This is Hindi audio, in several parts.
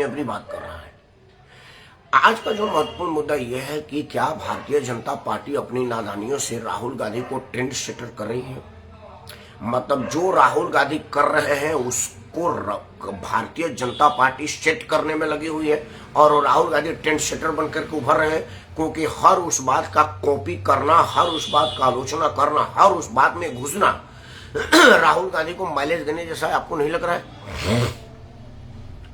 अपनी अपनी बात कर रहा है। आज का जो महत्वपूर्ण मुद्दा यह है कि क्या भारतीय जनता पार्टी अपनी नादानियों से राहुल गांधी को ट्रेंड सेटर कर रही है। मतलब जो राहुल गांधी कर रहे हैं उसको भारतीय जनता पार्टी सेट करने में लगी हुई है और राहुल गांधी ट्रेंड सेटर बनकर के उभर रहे हैं, क्योंकि हर उस बात का कॉपी करना, हर उस बात का आलोचना करना, हर उस बात में घुसना राहुल गांधी को माइलेज देने जैसा है। आपको नहीं लग रहा है?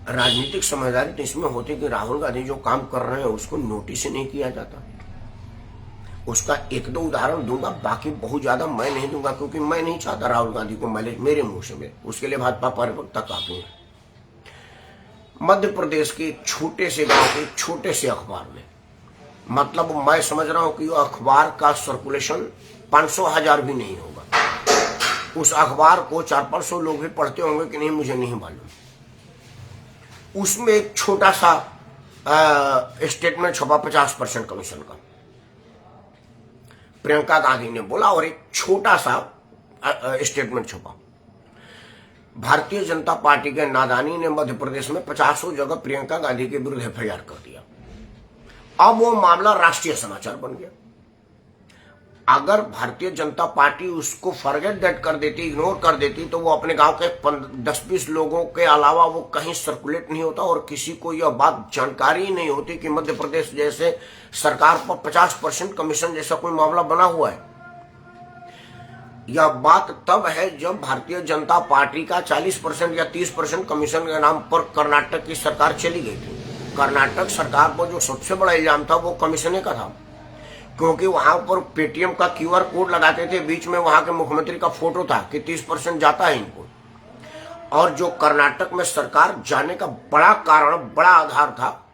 राजनीतिक समझदारी तो इसमें होती कि राहुल गांधी जो काम कर रहे हैं उसको नोटिस ही नहीं किया जाता। उसका एक दो उदाहरण दूंगा, बाकी बहुत ज्यादा मैं नहीं दूंगा, क्योंकि मैं नहीं चाहता राहुल गांधी को माइलेज मेरे मुंह से मिले। उसके लिए भाजपा परिपक्वता काफी है। मध्य प्रदेश के एक छोटे से गांव के छोटे से अखबार में, मतलब मैं समझ रहा हूं कि अखबार का सर्कुलेशन 500,000 भी नहीं होगा। उस अखबार को 400-500 लोग भी पढ़ते होंगे कि नहीं मुझे नहीं मालूम। उसमें एक छोटा सा स्टेटमेंट छपा 50% कमीशन का, प्रियंका गांधी ने बोला, और एक छोटा सा स्टेटमेंट छपा। भारतीय जनता पार्टी के नादानी ने मध्य प्रदेश में 50 जगह प्रियंका गांधी के विरुद्ध एफआईआर कर दिया। अब वो मामला राष्ट्रीय समाचार बन गया। अगर भारतीय जनता पार्टी उसको फॉरगेट दैट कर देती, इग्नोर कर देती, तो वो अपने गांव के 10-20 लोगों के अलावा वो कहीं सर्कुलेट नहीं होता और किसी को यह बात जानकारी ही नहीं होती कि मध्य प्रदेश जैसे सरकार पर 50% कमीशन जैसा कोई मामला बना हुआ है। यह बात तब है जब भारतीय जनता पार्टी का 40% या 30% कमीशन के नाम पर कर्नाटक की सरकार चली गई थी। कर्नाटक सरकार पर जो सबसे बड़ा इल्जाम था वो कमीशने का था, क्योंकि वहां पर पेटीएम का क्यूआर कोड लगाते थे, बीच में वहां के मुख्यमंत्री का फोटो था कि 30% जाता है इनको। और जो कर्नाटक में सरकार जाने का बड़ा कारण, बड़ा आधार था,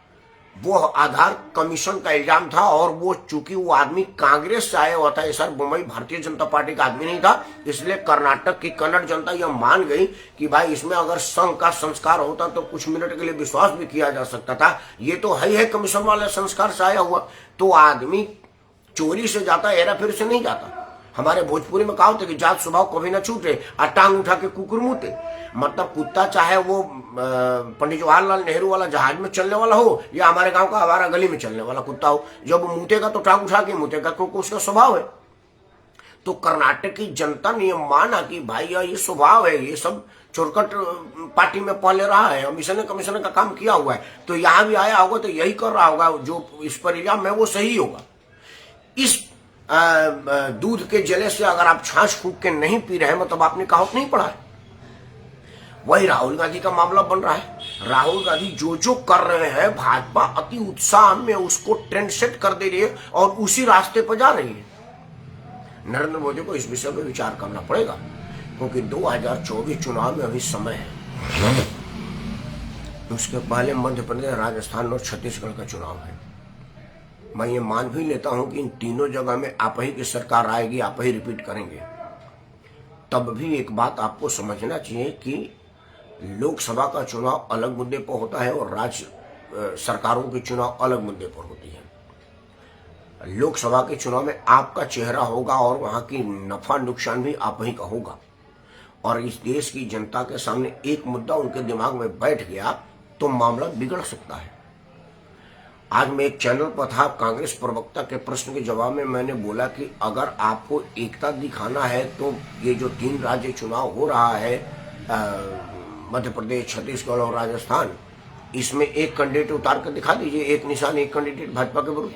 वो आधार कमीशन का इल्जाम था। और वो चूंकि वो आदमी कांग्रेस से आया हुआ था, सर मुंबई भारतीय जनता पार्टी का आदमी नहीं था, इसलिए कर्नाटक की कन्नड़ जनता यह मान गई कि भाई इसमें अगर संघ का संस्कार होता तो कुछ मिनट के लिए विश्वास भी किया जा सकता था। ये तो है कमीशन वाले संस्कार से आया हुआ, तो आदमी चोरी से जाता, हेरा फेरी से नहीं जाता। हमारे भोजपुरी में कहा होता कि जात स्वभाव कभी ना छूटे और टांग उठा के कुकुर मुते। मतलब कुत्ता चाहे वो पंडित जवाहरलाल नेहरू वाला जहाज में चलने वाला हो या हमारे गांव का आवारा गली में चलने वाला कुत्ता हो, जब मुतेगा तो टांग उठा के मुतेगा, क्योंकि उसका स्वभाव है। तो कर्नाटक की जनता ने माना कि भाई ये स्वभाव है, ये सब चोरकट पार्टी में पले रहा है, कमीशन का काम किया हुआ है, तो यहां भी आया होगा तो यही कर रहा होगा, जो इस पर इल्जाम है वो सही होगा। इस दूध के जले से अगर आप छाछ फूंक के नहीं पी रहे हैं, मतलब आपने कहावत नहीं पढ़ा है। वही राहुल गांधी का मामला बन रहा है। राहुल गांधी जो जो कर रहे हैं, भाजपा अति उत्साह में उसको ट्रेंड सेट कर दे रही है और उसी रास्ते पर जा रही है। नरेंद्र मोदी को इस विषय में विचार करना पड़ेगा, क्योंकि 2024 चुनाव में अभी समय है। उसके पहले मध्य प्रदेश, राजस्थान और छत्तीसगढ़ का चुनाव है। मैं ये मान भी लेता हूं कि इन तीनों जगह में आप ही की सरकार आएगी, आप ही रिपीट करेंगे। तब भी एक बात आपको समझना चाहिए कि लोकसभा का चुनाव अलग मुद्दे पर होता है और राज्य सरकारों के चुनाव अलग मुद्दे पर होती है। लोकसभा के चुनाव में आपका चेहरा होगा और वहां की नफा नुकसान भी आप ही का होगा, और इस देश की जनता के सामने एक मुद्दा उनके दिमाग में बैठ गया तो मामला बिगड़ सकता है। आज मैं एक चैनल पर था, कांग्रेस प्रवक्ता के प्रश्न के जवाब में मैंने बोला कि अगर आपको एकता दिखाना है तो ये जो 3 राज्य चुनाव हो रहा है, मध्य प्रदेश, छत्तीसगढ़ और राजस्थान, इसमें एक कैंडिडेट उतार कर दिखा दीजिए, एक निशान, एक कैंडिडेट भाजपा के विरुद्ध।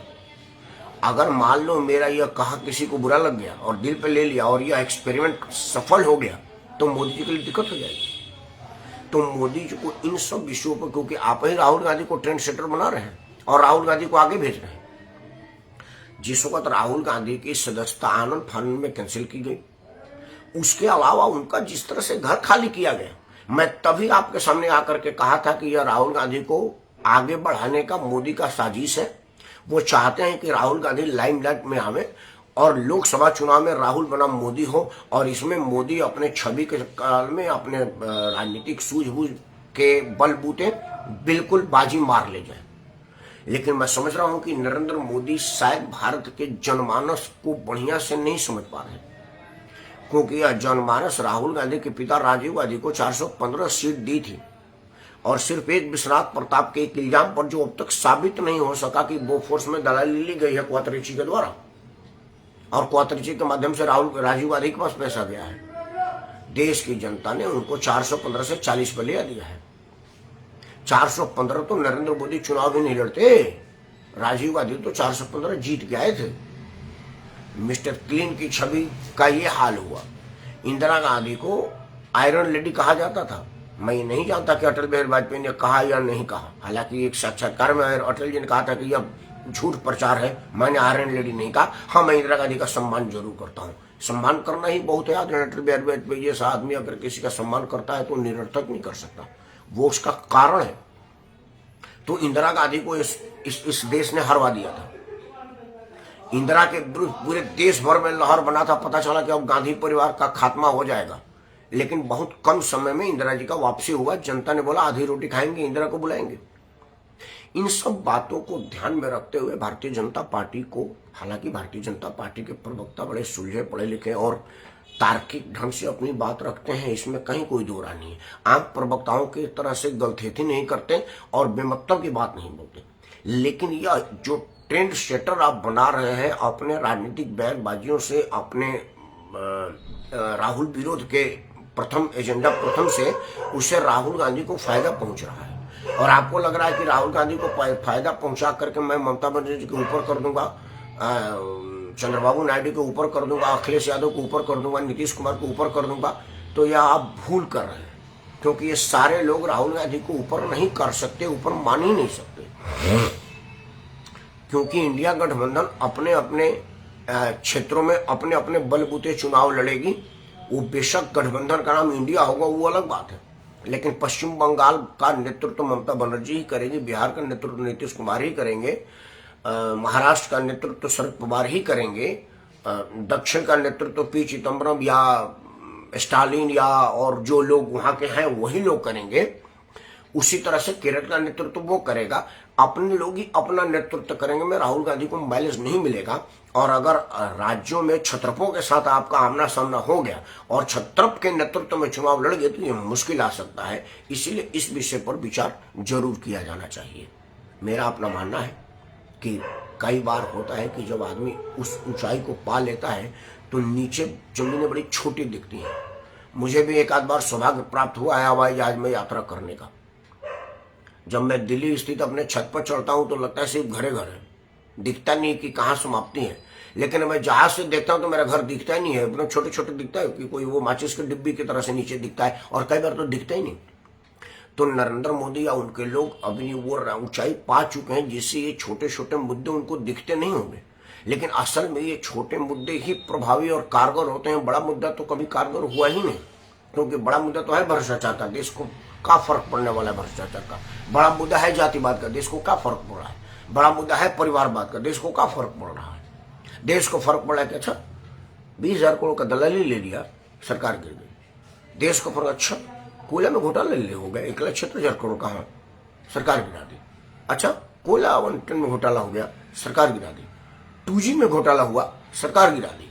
अगर मान लो मेरा यह कहा किसी को बुरा लग गया और दिल पे ले लिया और यह एक्सपेरिमेंट सफल हो गया, तो मोदी जी के लिए दिक्कत हो जाएगी। तो मोदी जी को इन सब विषयों पर, क्योंकि आप ही राहुल गांधी को ट्रेंड सेटर बना रहे हैं और राहुल गांधी को आगे भेज रहे हैं। जिस वक्त राहुल गांधी की सदस्यता आनंद फानंद में कैंसिल की गई, उसके अलावा उनका जिस तरह से घर खाली किया गया, मैं तभी आपके सामने आकर के कहा था कि यह राहुल गांधी को आगे बढ़ाने का मोदी का साजिश है। वो चाहते हैं कि राहुल गांधी लाइमलाइट में आवे और लोकसभा चुनाव में राहुल बनाम मोदी हो, और इसमें मोदी अपने छवि के काल में अपने राजनीतिक सूझबूझ के बलबूते बिल्कुल बाजी मार ले जाए। लेकिन मैं समझ रहा हूं कि नरेंद्र मोदी शायद भारत के जनमानस को बढ़िया से नहीं समझ पा रहे, क्योंकि यह जनमानस राहुल गांधी के पिता राजीव गांधी को 415 सीट दी थी और सिर्फ एक विश्वनाथ प्रताप के एक इल्जाम पर जो अब तक साबित नहीं हो सका कि बोफोर्स में दलाली ली गई है क्वातरिची के द्वारा, और क्वातरिची के माध्यम से राजीव गांधी के पास पैसा गया है। देश की जनता ने उनको 415 से 40 पर लिया दिया है। 415 तो नरेंद्र मोदी चुनाव भी नहीं लड़ते, राजीव गांधी तो 415 जीत के आए थे। मिस्टर क्लीन की छवि का ये हाल हुआ। इंदिरा गांधी को आयरन लेडी कहा जाता था। मैं ये नहीं जानता कि अटल बिहारी वाजपेयी ने कहा या नहीं कहा, हालांकि एक साक्षात्कार में अटल जी ने कहा था कि यह झूठ प्रचार है, मैंने आयरन लेडी नहीं कहा। हाँ, मैं इंदिरा गांधी का सम्मान जरूर करता हूँ, सम्मान करना ही बहुत है। अटल बिहारी वाजपेयी जैसा आदमी अगर किसी का सम्मान करता है तो निरर्थक नहीं कर सकता, वो उसका कारण है। तो इंदिरा गांधी को इस देश ने हरवा दिया था। इंदिरा के विरुद्ध पूरे देश भर में लहर बना था। पता चला कि अब गांधी परिवार का खात्मा हो जाएगा, लेकिन बहुत कम समय में इंदिरा जी का वापसी हुआ। जनता ने बोला आधी रोटी खाएंगे, इंदिरा को बुलाएंगे। इन सब बातों को ध्यान में रखते हुए भारतीय जनता पार्टी को, हालांकि भारतीय जनता पार्टी के प्रवक्ता बड़े सुलझे पढ़े लिखे और तार्किक ढंग से अपनी बात रखते हैं, इसमें कहीं कोई दो राय नहीं है। आम प्रवक्ताओं की तरह से गलथेती नहीं करते और बेमतलब की बात नहीं बोलते। लेकिन यह जो ट्रेंड सेटर आप बना रहे हैं अपने राजनीतिक बयानबाजियों से, अपने राहुल विरोध के प्रथम एजेंडा प्रथम से, उससे राहुल गांधी को फायदा पहुंच रहा है। और आपको लग रहा है कि राहुल गांधी को फायदा पहुंचा करके मैं ममता बनर्जी के ऊपर कर दूंगा, चंद्रबाबू नायडू के ऊपर कर दूंगा, अखिलेश यादव को ऊपर कर दूंगा, नीतीश कुमार को ऊपर कर दूंगा, तो यह आप भूल कर रहे हैं। क्योंकि ये सारे लोग राहुल गांधी को ऊपर नहीं कर सकते, ऊपर मान ही नहीं सकते। क्योंकि इंडिया गठबंधन अपने अपने क्षेत्रों में अपने अपने बलबूते चुनाव लड़ेगी। वो बेशक गठबंधन का नाम इंडिया होगा, वो अलग बात है, लेकिन पश्चिम बंगाल का नेतृत्व ममता बनर्जी ही करेगी, बिहार का नेतृत्व नीतीश कुमार ही करेंगे, महाराष्ट्र का नेतृत्व शरद पवार ही करेंगे, दक्षिण का नेतृत्व पी चिदम्बरम या स्टालिन या और जो लोग वहां के हैं वही लोग करेंगे। उसी तरह से केरल का नेतृत्व वो करेगा। अपने लोग ही अपना नेतृत्व करेंगे। में राहुल गांधी को माइलेज नहीं मिलेगा। और अगर राज्यों में छत्रपों के साथ आपका आमना सामना हो गया और छत्रप के नेतृत्व में चुनाव लड़ गए तो ये मुश्किल आ सकता है। इसीलिए इस विषय पर विचार जरूर किया जाना चाहिए। मेरा अपना मानना है कि कई बार होता है कि जब आदमी उस ऊंचाई को पा लेता है तो नीचे जमीनें बड़ी छोटी दिखती हैं। मुझे भी एक आध बार सौभाग्य प्राप्त हुआ है हवाई जहाज में यात्रा करने का। जब मैं दिल्ली स्थित अपने छत पर चढ़ता हूं तो लगता है सिर्फ घरे घर है, दिखता नहीं कि कहाँ समाप्ति है। लेकिन मैं जहाज से देखता हूं तो मेरा घर दिखता ही नहीं है, एकदम छोटे छोटे दिखता है कि कोई वो माचिस के डिब्बी की तरह से नीचे दिखता है, और कई बार तो दिखता ही नहीं। तो नरेंद्र मोदी या उनके लोग अभी वो ऊंचाई पा चुके हैं जिससे ये छोटे छोटे मुद्दे उनको दिखते नहीं होंगे। लेकिन असल में ये छोटे मुद्दे ही प्रभावी और कारगर होते हैं। बड़ा मुद्दा तो कभी कारगर हुआ ही नहीं, क्योंकि बड़ा मुद्दा तो है भ्रष्टाचार का, देश को क्या फर्क पड़ने वाला है भ्रष्टाचार का। बड़ा मुद्दा है जातिवाद का, देश को क्या फर्क पड़ रहा है। बड़ा मुद्दा है परिवारवाद का, देश को क्या फर्क पड़ रहा है। देश को फर्क पड़ा है कि अच्छा 20,000 करोड़ का दलाली ले लिया, सरकार गिर गई। देश को फर्क, अच्छा कोयला में घोटाला ले हो गया 1,76,000 करोड़ का, सरकार गिरा दी। अच्छा कोयला आवंटन में घोटाला हो गया, सरकार गिरा दी। 2G में घोटाला हुआ, सरकार गिरा दी।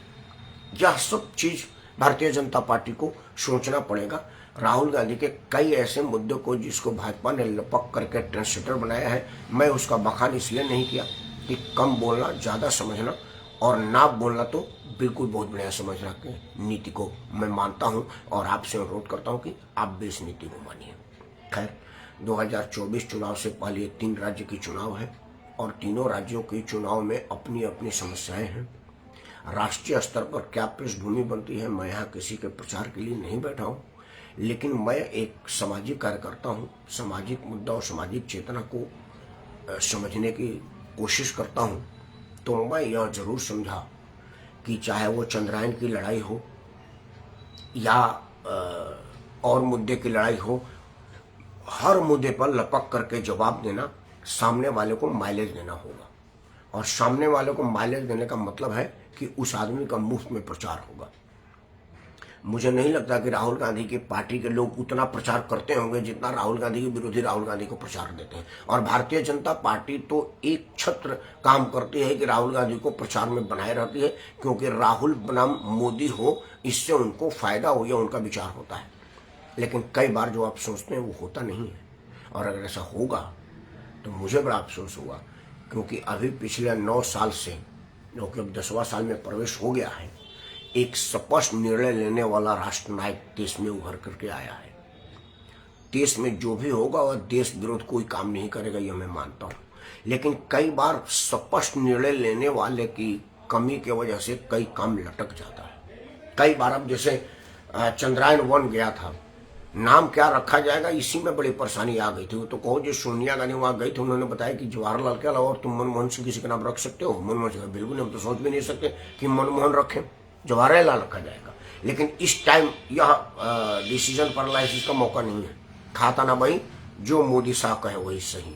यह सब चीज भारतीय जनता पार्टी को सोचना पड़ेगा। राहुल गांधी के कई ऐसे मुद्दों को जिसको भाजपा ने लपक करके ट्रेंडसेटर बनाया है, मैं उसका बखान इसलिए नहीं किया कि कम बोलना ज्यादा समझना और ना बोलना तो बिल्कुल बहुत बढ़िया समझना के नीति को मैं मानता हूं और आपसे अनुरोध करता हूं कि आप भी इस नीति को मानिए। खैर 2024 चुनाव से पहले 3 राज्य की चुनाव है और तीनों राज्यों के चुनाव में अपनी अपनी समस्याएं हैं। राष्ट्रीय स्तर पर क्या पृष्ठभूमि बनती है, मैं यहाँ किसी के प्रचार के लिए नहीं बैठा हूँ, लेकिन मैं एक सामाजिक कार्यकर्ता हूँ। सामाजिक मुद्दा और सामाजिक चेतना को समझने की कोशिश करता हूँ। तो मैं यह जरूर समझा कि चाहे वो चंद्रयान की लड़ाई हो या और मुद्दे की लड़ाई हो, हर मुद्दे पर लपक करके जवाब देना, सामने वाले को माइलेज देना होगा। और सामने वाले को माइलेज देने का मतलब है कि उस आदमी का मुफ्त में प्रचार होगा। मुझे नहीं लगता कि राहुल गांधी की पार्टी के लोग उतना प्रचार करते होंगे जितना राहुल गांधी के विरोधी राहुल गांधी को प्रचार देते हैं। और भारतीय जनता पार्टी तो एक छत्र काम करती है कि राहुल गांधी को प्रचार में बनाए रहती है, क्योंकि राहुल बनाम मोदी हो, इससे उनको फायदा हो या उनका विचार होता है। लेकिन कई बार जो आप सोचते हैं वो होता नहीं है। और अगर ऐसा होगा तो मुझे बड़ा अफसोस होगा, क्योंकि अभी पिछले 9 साल से, जो कि अब 10वां साल में प्रवेश हो गया है, एक स्पष्ट निर्णय लेने वाला राष्ट्रनायक देश में उभर करके आया है। देश में जो भी होगा वह देश विरोध कोई काम नहीं करेगा, यह मैं मानता हूँ, लेकिन कई बार स्पष्ट निर्णय लेने वाले की कमी की वजह से कई काम लटक जाता है। कई बार अब जैसे चंद्रयान-1 गया था, नाम क्या रखा जाएगा इसी में बड़ी परेशानी आ गई थी। तो कहो जो सोनिया गांधी वहां गई थी, उन्होंने बताया कि जवाहरलाल के अलावा और तुम मनमोहन सिंह किसी का नाम रख सकते हो? मनमोहन सिंह बिल्कुल, हम तो सोच भी नहीं सकते कि मनमोहन रखें, जवाहरलाल रखा जाएगा। लेकिन इस टाइम यह डिसीजन पैरालिसिस का मौका नहीं है। खाता ना भाई, जो मोदी साहब कहे वही सही।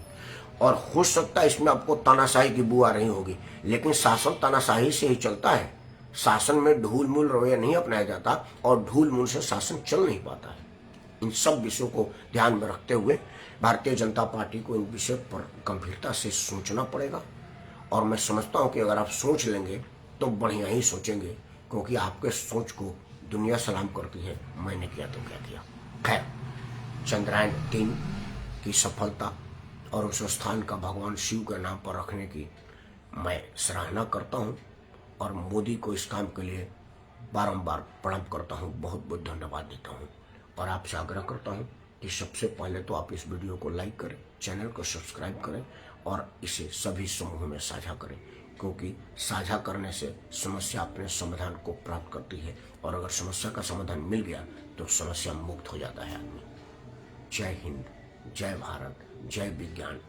और हो सकता है इसमें आपको तानाशाही की बू आ रही होगी, लेकिन शासन तानाशाही से ही चलता है। शासन में ढूल मूल रवैया नहीं अपनाया जाता और ढूल मूल से शासन चल नहीं पाता है। इन सब विषयों को ध्यान में रखते हुए भारतीय जनता पार्टी को इन विषय पर गंभीरता से सोचना पड़ेगा। और मैं समझता हूं कि अगर आप सोच लेंगे तो बढ़िया ही सोचेंगे, क्योंकि आपके सोच को दुनिया सलाम करती है। मैंने किया तो क्या किया। खैर, चंद्रयान-3 की सफलता और उस स्थान का भगवान शिव के नाम पर रखने की मैं सराहना करता हूं और मोदी को इस काम के लिए बारंबार प्रणाम करता हूं, बहुत बहुत धन्यवाद देता हूं। और आपसे आग्रह करता हूं कि सबसे पहले तो आप इस वीडियो को लाइक करें, चैनल को सब्सक्राइब करें और इसे सभी समूहों में साझा करें, क्योंकि साझा करने से समस्या अपने समाधान को प्राप्त करती है और अगर समस्या का समाधान मिल गया तो समस्या मुक्त हो जाता है आदमी। जय हिंद, जय भारत, जय विज्ञान,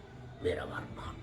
मेरा भारत महान।